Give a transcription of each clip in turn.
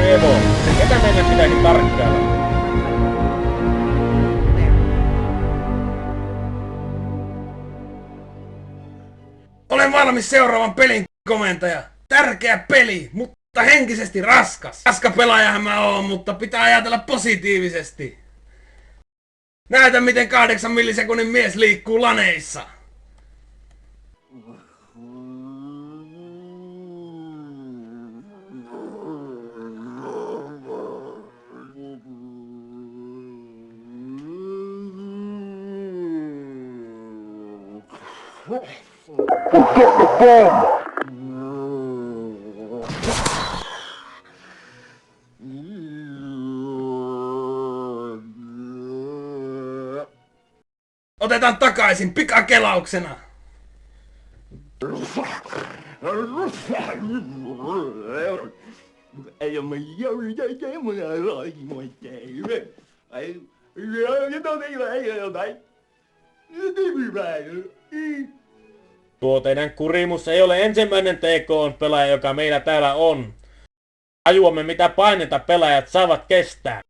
Evo. Ketä meidän pitäisi tarkkailla? Olen valmis seuraavan pelin komentaja. Tärkeä peli, mutta henkisesti raskas. Raska pelaajahan mä oon, mutta pitää ajatella positiivisesti. Näytä miten 8 millisekunnin mies liikkuu laneissa. Get the bomb! Otetaan takaisin pikakelauksena. Tuo teidän kurimus ei ole ensimmäinen TK-pelaaja, joka meillä täällä on. Tajuamme mitä painetta pelaajat saavat kestää.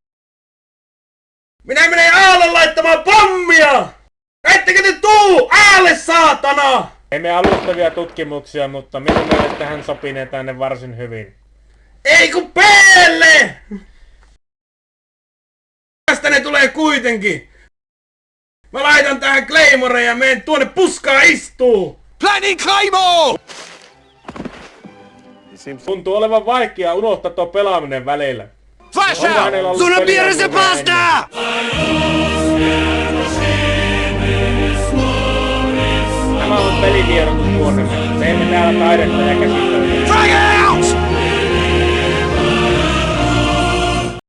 Minä menen aalle laittamaan pommia! Ettekö te tuu aalle, saatana! Emme alustavia tutkimuksia, mutta minun mielestä hän sopinee tänne varsin hyvin. Ei kun peelle! Tästä ne tulee kuitenkin. Mä laitan tähän Claymoren ja menen tuonne puskaa istuu. Planning Claymore! Tuntuu olevan vaikea unohtaa tuo pelaaminen välillä. Flash Onko hänellä out! ollut Sono peliä bierze enemmän? pasta! Tämä on pelitiedotusvuoremme. Teemme täällä taidetta ja käsittää